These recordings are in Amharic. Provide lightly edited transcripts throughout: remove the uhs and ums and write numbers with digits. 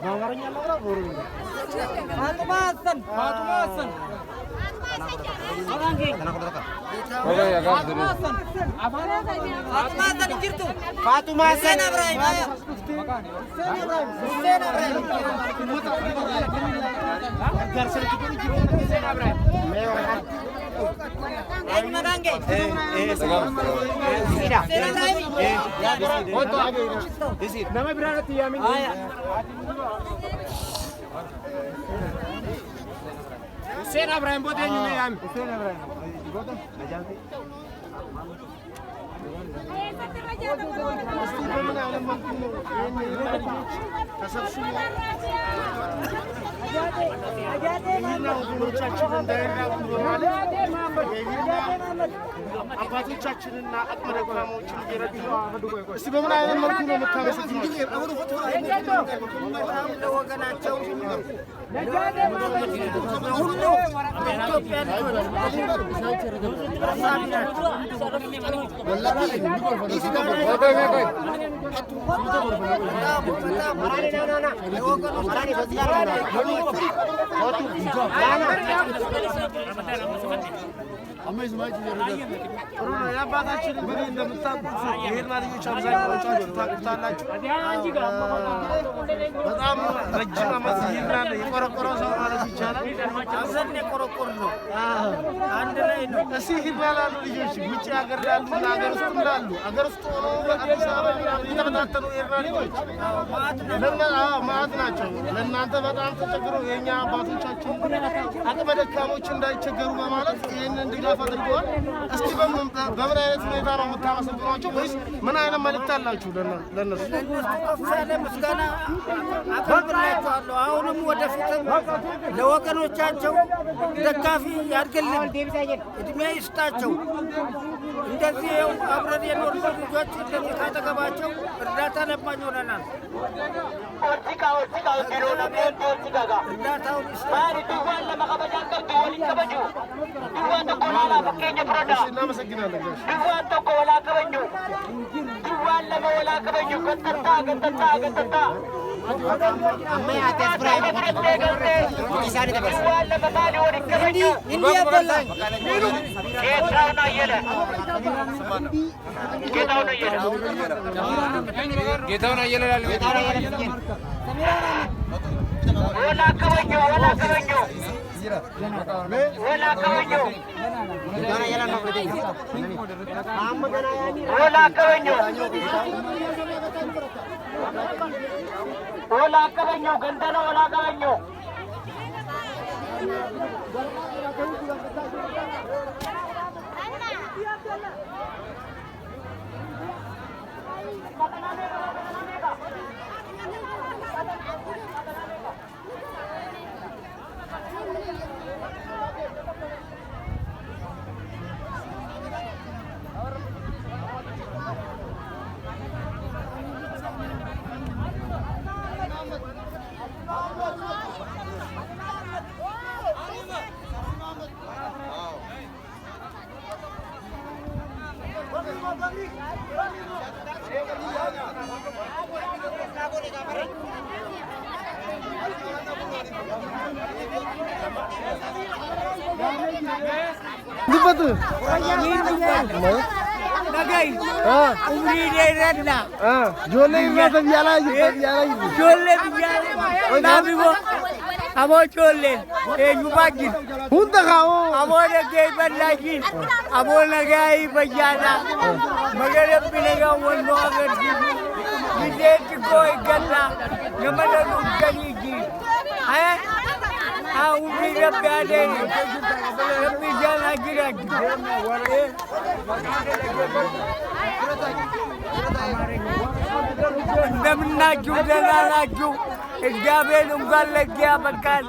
በአማርኛ ላውራ በኦሮምኛ ፋጡማ ሀሰን ፋጡማ ሀሰን Hussein Ibrahim bote ñu ne am Hussein Ibrahim bote ajanti አባቶቻችንና አቅመ ደካሞችን እየረዱ እስቲ በምን አይነት መልኩ ነው የምታመሰግኑት? ለወገናቸው ሁሉ ኢትዮጵያ አመዝ ማጂ ነው ያባታችን ምን እንደምታውቁት ይሄን ማለኞች አብዛኛዎቻችሁ ታውቁታላችሁ። በጣም ረጅም ዓመት ይራል የቆረቆረው ሰው ማለት ይቻላል። አዘን የቆረቆር ነው አንድ ላይ ነው። እሺ ይባላሉ ልጆች ውጪ ሀገር ያሉ ሀገር ውስጥ እንዳሉ ሀገር ውስጥ ሆኖ በአዲስ አበባ የተበታተኑ ኤርትራውያን ማዕት ናቸው። ለእናንተ በጣም ተቸግረው የኛ አባቶቻችን አቅመ ደካሞች እንዳይቸገሩ በማለት ይሄንን ድጋፍ አድርገዋል። እስቲ በምን አይነት ሁኔታ ነው የምታመሰግኗቸው ወይስ ምን አይነት መልእክት አላችሁ ለነሱ? ከፍተኛ ምስጋና አቀርብላችኋለሁ። አሁንም ወደፊትም ለወገኖቻቸው ደጋፊ ያድርግልን፣ እድሜ ይስጣቸው። እንደዚህ አብረን የኖርን ልጆች እንደዚህ ካጠገባቸው እርዳታ ለማኝ ሆነናል። እርዳታውን ጌታውን አየለ Amo cholle, yubagin. Hunta kao. Amo nagay balagin. Amo nagay bayana. Magarap pinaga wano agad gibi. Hindi ko igala. Namananong kanigi. Ay, umirap gade. Napijan agirag. Namnaju dananaju. እግዚአብሔር እንኳን ለጊያ በቃል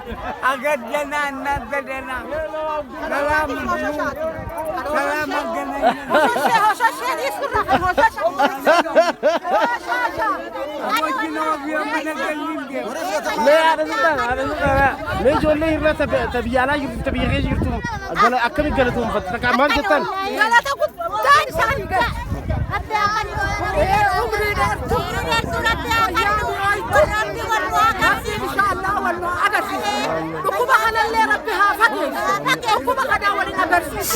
አገደና እናንተ ደና ሰላም ሰላም አገናኝ Ada Bakit ako ba kada wala na versus?